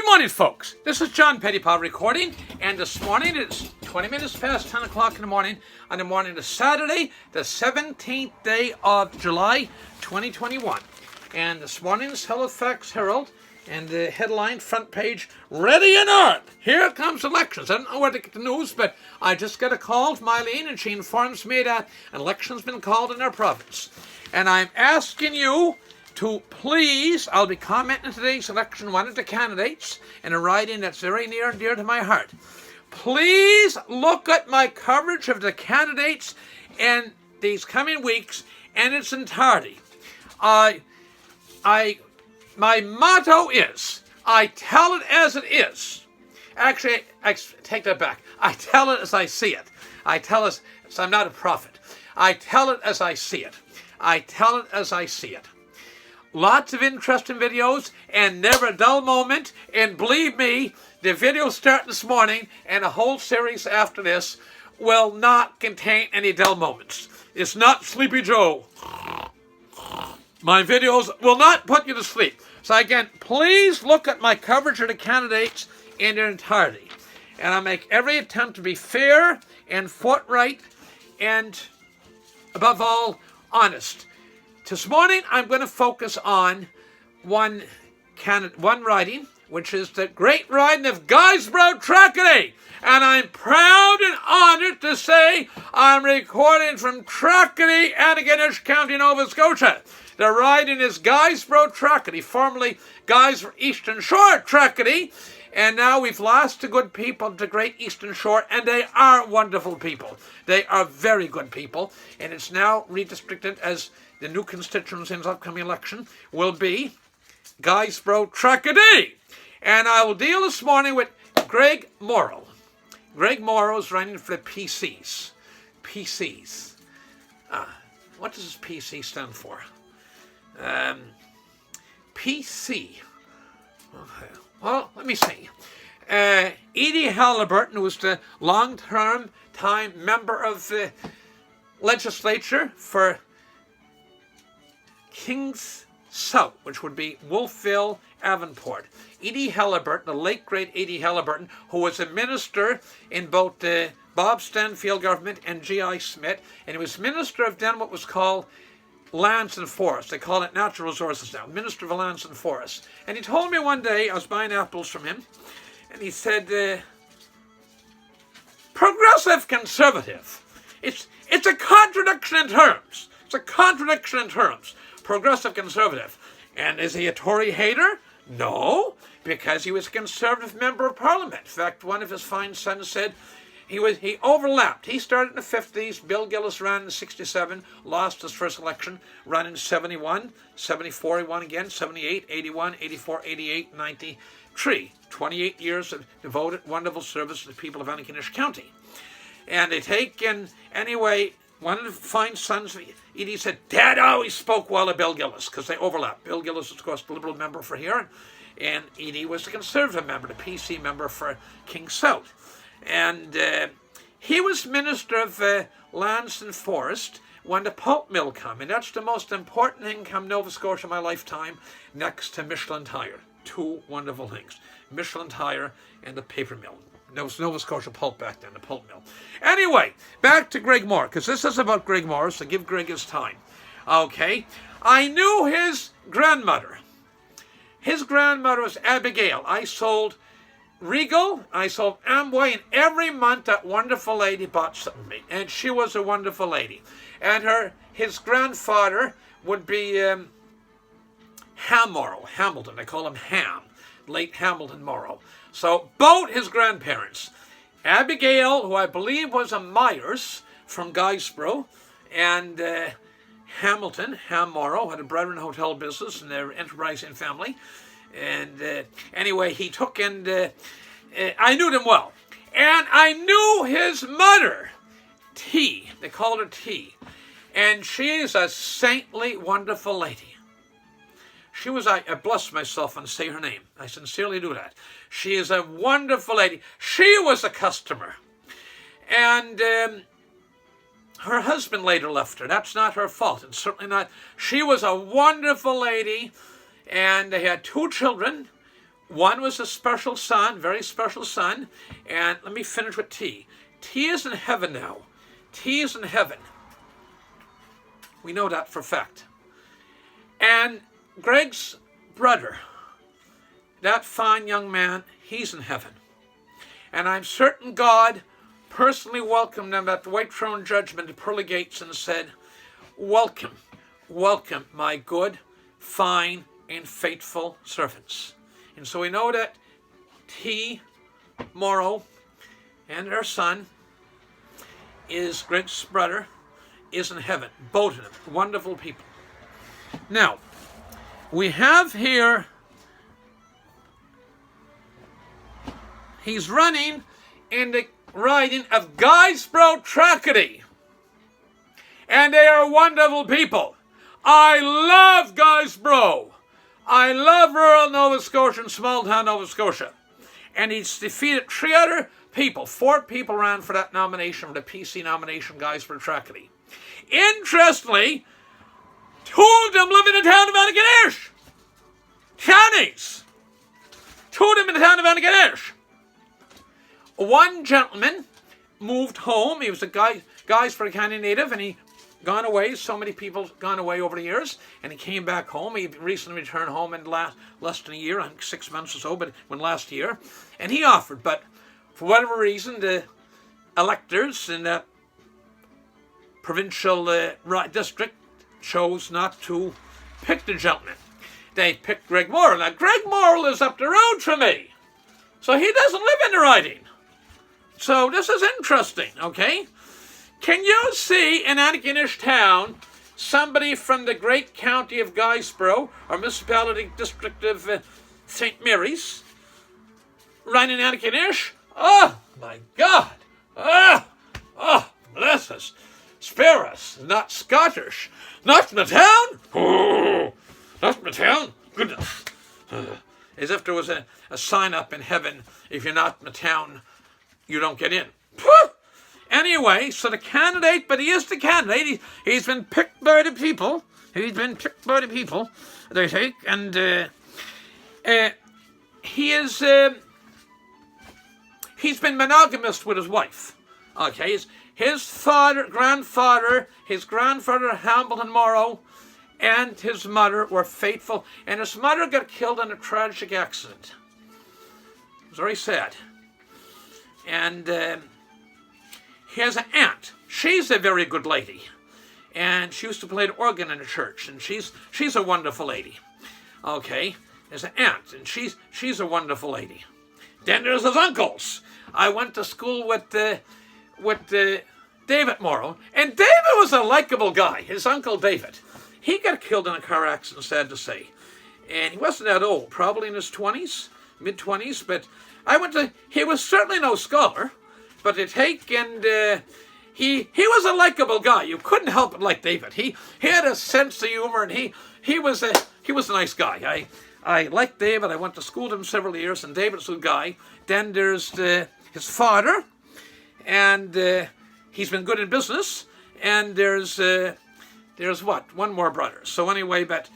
morning, folks. This is John Pettipas recording, and this morning it's 20 minutes past 10 o'clock in the morning on the morning of Saturday, the 17th day of July, 2021. And this morning's Halifax Herald, and the headline, front page, ready or not, here comes elections. I don't know where to get the news, but I just got a call from Eileen, and she informs me that an election's been called in our province. And I'm asking you to please, I'll be commenting today's election, one of the candidates in a riding that's very near and dear to my heart. Please look at my coverage of the candidates in these coming weeks in its entirety. My motto is, I tell it as it is. Actually, I take that back. I tell it as I see it. So I'm not a prophet. I tell it as I see it. I tell it as I see it. Lots of interesting videos and never a dull moment. And believe me, the video starting this morning and a whole series after this will not contain any dull moments. It's not Sleepy Joe. My videos will not put you to sleep. So again, please look at my coverage of the candidates in their entirety. And I make every attempt to be fair and forthright and, above all, honest. This morning, I'm going to focus on one riding, which is the great riding of Guysborough Tracadie. And I'm proud and honored to say I'm recording from Tracadie, Antigonish County, Nova Scotia. The riding is Guysborough Tracadie, formerly Guysborough Eastern Shore Tracadie. And now we've lost the good people of the Great Eastern Shore, and they are wonderful people. They are very good people, and it's now redistricted as the new constituency in the upcoming election will be Guysborough Tracadie. And I will deal this morning with Greg Morrow. Greg Morrow is running for the PCs. PCs. What does this PC stand for? PC. Okay. Well, let me see. Edie Halliburton, who was the long-term member of the legislature for Kings South, which would be Wolfville, Avonport. Edie Halliburton, the late great Edie Halliburton, who was a minister in both the Bob Stanfield government and G.I. Smith, and he was minister of then what was called Lands and Forests. They call it Natural Resources now. Minister of Lands and Forests. And he told me one day, I was buying apples from him, and he said, progressive conservative. It's a contradiction in terms. It's a contradiction in terms. Progressive conservative. And is he a Tory hater? No, because he was a conservative member of Parliament. In fact, one of his fine sons said he overlapped. He started in the 50s. Bill Gillis ran in 67, lost his first election, ran in 71, 74 he won again, 78, 81, 84, 88, 93. 28 years of devoted, wonderful service to the people of Antigonish County. And they take in, anyway, one of the fine sons of Edie said, Dad always spoke well of Bill Gillis, because they overlap. Bill Gillis, of course, the Liberal member for here, and Edie was the Conservative member, the PC member for King South. And he was Minister of Lands and Forest when the pulp mill came. And that's the most important thing come Nova Scotia in my lifetime, next to Michelin Tire. Two wonderful things. Michelin Tire and the paper mill. Nova Scotia pulp back then, the pulp mill. Anyway, back to Greg Moore, because this is about Greg Moore, so give Greg his time. Okay, I knew his grandmother. His grandmother was Abigail. I sold Regal, I sold Amway, and every month that wonderful lady bought something from me. And she was a wonderful lady. And his grandfather would be Hamilton. They call him Ham, late Hamilton Morrow. So both his grandparents, Abigail, who I believe was a Myers from Guysborough, and Hamilton, Ham Morrow, had a brother in the hotel business, and they're enterprising family. And anyway, he took and I knew them well. And I knew his mother, T. They called her T. And she is a saintly, wonderful lady. She was, I bless myself and say her name. I sincerely do that. She is a wonderful lady. She was a customer. And her husband later left her. That's not her fault. It's certainly not. She was a wonderful lady. And they had two children. One was a special son, very special son. And let me finish with T. T is in heaven now. T is in heaven. We know that for a fact. And Greg's brother, that fine young man, he's in heaven. And I'm certain God personally welcomed them at the white throne judgment, the pearly gates, and said, welcome, welcome, my good, fine, and faithful servants. And so we know that T, Morrow, and their son, is Greg's brother, is in heaven. Both of them, wonderful people. Now, we have here, he's running in the riding of Guysborough Tracadie. And they are wonderful people. I love Guysborough. I love rural Nova Scotia and small town Nova Scotia. And he's defeated 3 other people. 4 people ran for that nomination, for the PC nomination, Guysborough Tracadie. Interestingly, 2 of them live in the town of Antigonish. Counties. 2 of them in the town of Antigonish. One gentleman moved home. He was a Guysborough County native, and he gone away. So many people gone away over the years, and he came back home. He recently returned home in less than a year, I think 6 months or so, but when last year, and he offered. But for whatever reason, the electors in that provincial district chose not to pick the gentleman. They picked Greg Morrow. Now, Greg Morrow lives up the road from me, so he doesn't live in the riding. So this is interesting, okay? Can you see in Antigonish town somebody from the great county of Guysborough or municipality district of St. Mary's running Antigonish? Oh, my God. Oh, bless us. Spare us. Not Scottish. Not from the town? Oh, not from the town? Goodness. As if there was a sign up in heaven, if you're not in the town, you don't get in. Anyway, so the candidate, but he is the candidate. He's been picked by the people. He's been picked by the people, they think. And he's been monogamous with his wife. Okay, his grandfather, Hamilton Morrow, and his mother were faithful. And his mother got killed in a tragic accident. It was very sad. And he has an aunt. She's a very good lady. And she used to play the organ in the church. And she's a wonderful lady. Okay. There's an aunt. And she's a wonderful lady. Then there's his uncles. I went to school with David Morrow. And David was a likable guy. His uncle David. He got killed in a car accident, sad to say. And he wasn't that old. Probably in his 20s. Mid-20s. But he was certainly no scholar. But to take and he was a likable guy. You couldn't help but like David. He had a sense of humor, and he was a nice guy. I liked David. I went to school with him several years, and David's a good guy. Then there's his father, and he's been good in business. And there's one more brother. So anyway, but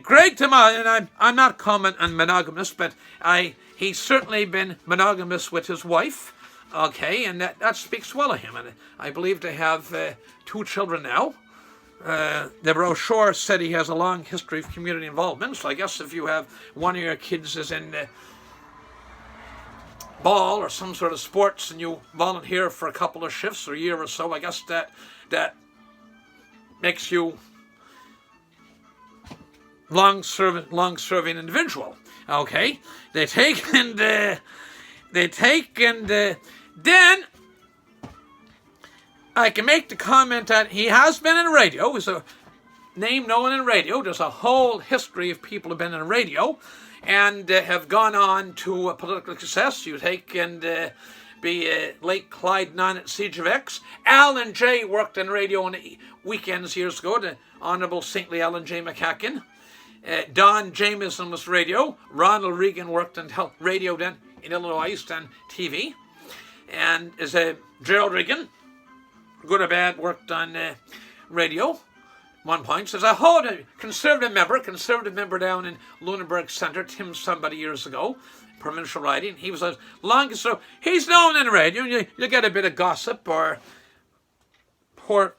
Greg Tomas, and I'm not common and monogamous, but he's certainly been monogamous with his wife. Okay, and that speaks well of him. And I believe they have 2 children now. The brochure said he has a long history of community involvement. So I guess if you have one of your kids is in ball or some sort of sports and you volunteer for a couple of shifts or a year or so, I guess that makes you long-serving individual. Okay, they take and then I can make the comment that he has been in radio. He's a name known in radio. There's a whole history of people who have been in radio and have gone on to political success. You take and be late Clyde Nunn at Siege of X. Alan J. worked in radio on the weekends years ago, the Honourable Saintly Alan J. McCacken. Don Jameson was radio. Ronald Reagan worked in radio then in Illinois and TV. And is Gerald Reagan, good or bad, worked on radio. one point says, I hold a conservative member down in Lunenburg Center, Tim somebody years ago, provincial riding. He was the longest, so he's known in the radio. You get a bit of gossip or poor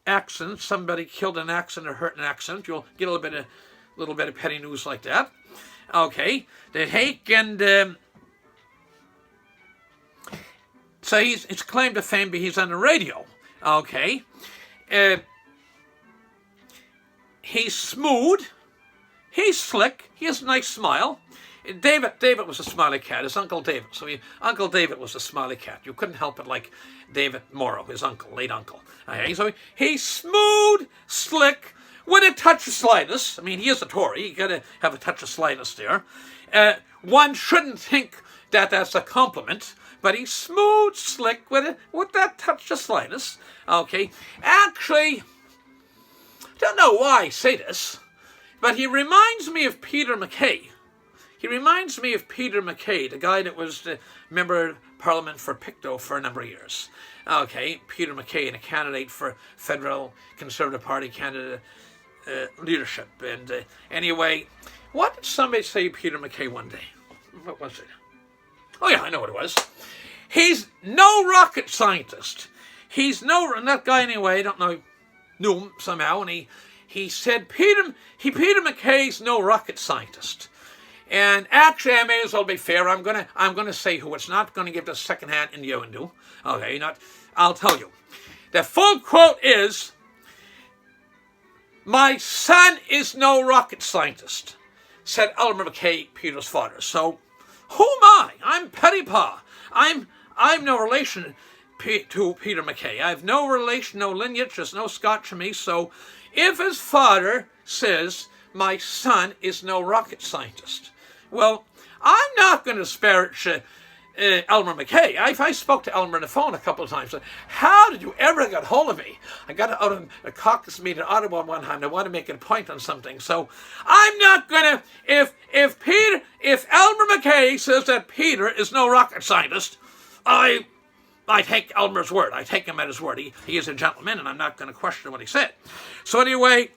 accident, somebody killed in an accident or hurt in an accident. You'll get a little bit of petty news like that. Okay, they take and so his claim to fame be he's on the radio. Okay, he's smooth, he's slick, he has a nice smile. David was a smiley cat, his Uncle David. So Uncle David was a smiley cat. You couldn't help it like David Morrow, his uncle, late uncle. Okay, so he's smooth, slick, with a touch of slyness. I mean, he is a Tory. You got to have a touch of slyness there. One shouldn't think that that's a compliment, but he's smooth, slick, with that touch of slyness. Okay, actually, don't know why I say this, but he reminds me of Peter MacKay. He reminds me of Peter MacKay, the guy that was the member of Parliament for Pictou for a number of years. Okay, Peter MacKay, and a candidate for Federal Conservative Party candidate leadership. And anyway, what did somebody say Peter MacKay one day? What was it? Oh yeah, I know what it was. He's no rocket scientist. That guy anyway, I don't know, knew him somehow, and he said Peter MacKay's no rocket scientist. And actually, I may as well be fair. I'm gonna say who. It's not gonna give the second hand innuendo. Okay, I'll tell you. The full quote is, "My son is no rocket scientist," said Elmer MacKay, Peter's father. So, who am I? I'm Pettipas. I'm no relation to Peter MacKay. I have no relation, no lineage. There's no Scotch in me. So, if his father says my son is no rocket scientist, well, I'm not going to disparage Elmer MacKay. I spoke to Elmer on the phone a couple of times. How did you ever get hold of me? I got out of a caucus meeting in Ottawa one time. I want to make a point on something. So I'm not going to, if Elmer MacKay says that Peter is no rocket scientist, I take Elmer's word. I take him at his word. He is a gentleman, and I'm not going to question what he said. So anyway,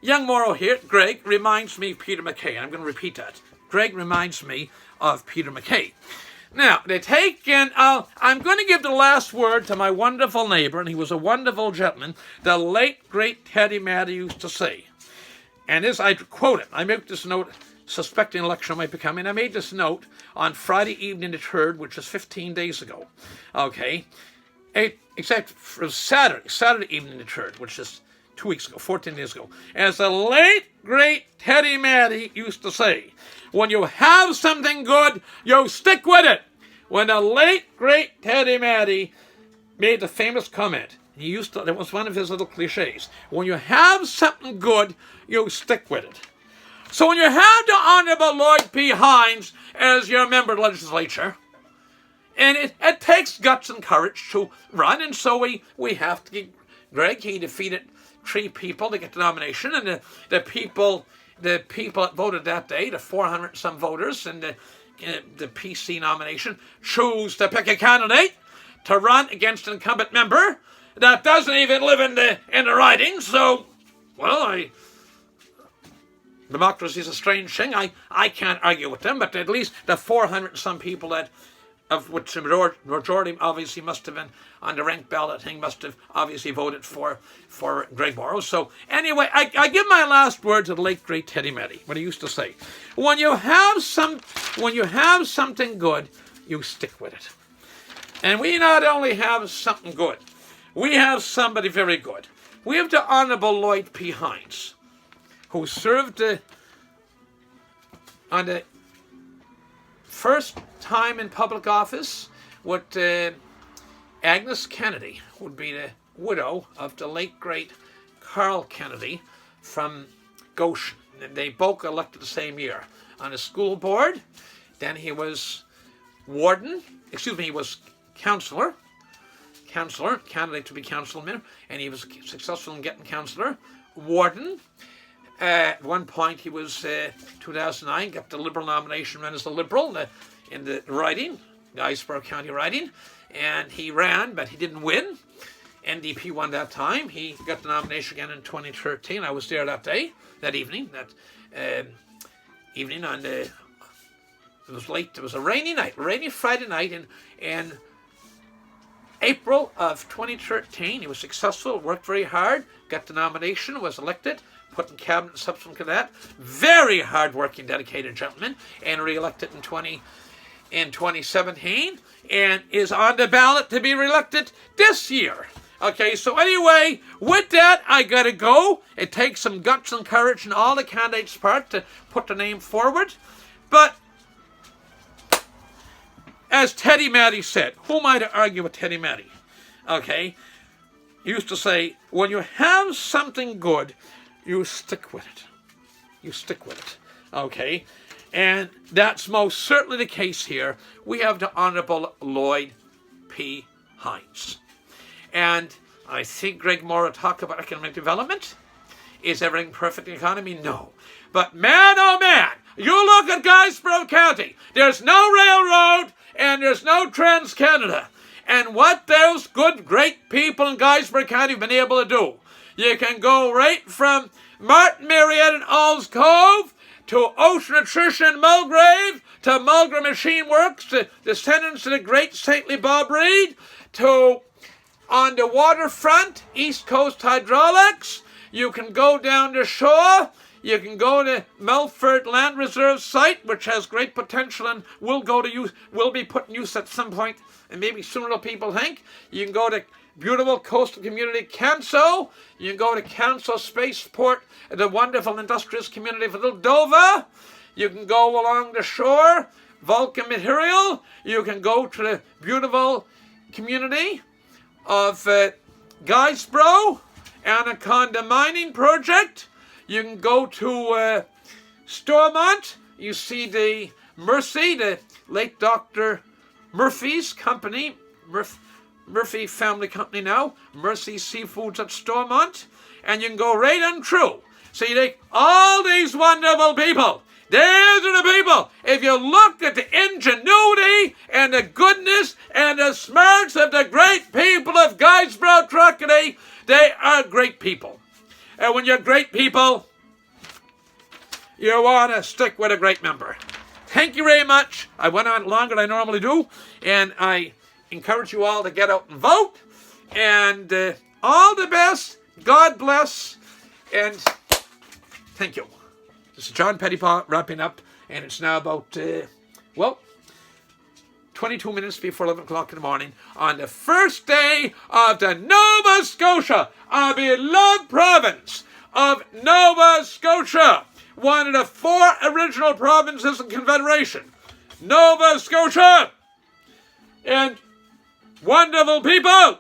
young Morrow here, Greg, reminds me of Peter MacKay. I'm going to repeat that. Greg reminds me of Peter MacKay. Now, they take and I'm going to give the last word to my wonderful neighbor, and he was a wonderful gentleman, the late, great Teddy Matty used to say. And this, I quote him. I make this note, suspecting election might be coming. I made this note on Friday evening the 3rd, which is 15 days ago. Okay. Except for Saturday evening the 3rd, which is 2 weeks ago, 14 days ago. As the late, great Teddy Matty used to say, when you have something good, you stick with it. When the late, great Teddy Matty made the famous comment, that was one of his little cliches, when you have something good, you stick with it. So when you have the Honourable Lloyd P. Hines as your member of the legislature, and it takes guts and courage to run, and so we have to give Greg. He defeated 3 people to get the nomination, and the people that voted that day, the 400 some voters in the PC nomination, choose to pick a candidate to run against an incumbent member that doesn't even live in the riding. So, well, democracy is a strange thing. I can't argue with them, but at least the 400 some people that, of which the majority obviously must have been on the ranked ballot thing, must have obviously voted for Greg Morrow. So anyway, I give my last word to the late great Teddy Matty, what he used to say: when you have something good, you stick with it. And we not only have something good, we have somebody very good. We have the Honourable Lloyd P. Hines, who served on the first time in public office with Agnes Kennedy, who would be the widow of the late great Carl Kennedy from Goshen. And they both elected the same year on the school board. Then he was he was councillor, candidate to be councilman, and he was successful in getting councillor. Warden. At one point, he was 2009, got the Liberal nomination, ran as the Liberal in the riding, the Iceberg County riding, and he ran, but he didn't win. NDP won that time. He got the nomination again in 2013. I was there that evening, and it was late. It was a rainy Friday night in April of 2013. He was successful, worked very hard, got the nomination, was elected, put in cabinet subsequent to that. Very hard-working, dedicated gentleman, and re-elected in 2017, and is on the ballot to be re-elected this year. Okay, so anyway, with that, I gotta go. It takes some guts and courage on all the candidates' part to put the name forward. But as Teddy Matty said, who am I to argue with Teddy Matty? Okay, he used to say, when you have something good, you stick with it. You stick with it. Okay, and that's most certainly the case here. We have the Honourable Lloyd P. Hines. And I think Greg Morrow talked about economic development. Is everything perfect in the economy? No. But man, oh man, you look at Guysborough County. There's no railroad and there's no Trans-Canada. And what those good, great people in Guysborough County have been able to do. You can go right from Martin Marietta and Auld Cove to Ocean Nutrition and Mulgrave, to Mulgrave Machine Works, to descendants of the great saintly Bob Reed, to on the waterfront, East Coast Hydraulics. You can go down the shore. You can go to Melford Land Reserve site, which has great potential and will be put in use at some point, and maybe sooner than people think. You can go to beautiful coastal community Canso. You can go to Canso Spaceport, the wonderful industrious community of Little Dover. You can go along the shore, Vulcan Material. You can go to the beautiful community of Guysborough, Anaconda Mining Project. You can go to Stormont. You see the Mercy, the late Dr. Murphy's company, Murphy family company now, Mercy Seafoods at Stormont. And you can go right on through. So you take all these wonderful people. These are the people. If you look at the ingenuity and the goodness and the smarts of the great people of Guysborough Truckity, they are great people. And when you're great people, you want to stick with a great member. Thank you very much. I went on longer than I normally do, and I encourage you all to get out and vote. And all the best. God bless. And thank you. This is John Pettipas wrapping up, and it's now about, 22 minutes before 11 o'clock in the morning on the first day of the Nova Scotia, our beloved province of Nova Scotia, one of the 4 original provinces in Confederation. Nova Scotia! And wonderful people!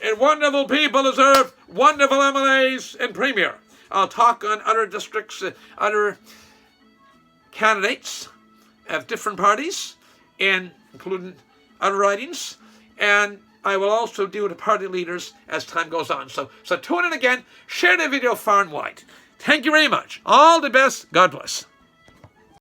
And wonderful people deserve wonderful MLAs and Premier. I'll talk on other districts, other candidates of different parties, and including other ridings. And I will also deal with the party leaders as time goes on. So tune in again. Share the video far and wide. Thank you very much. All the best. God bless.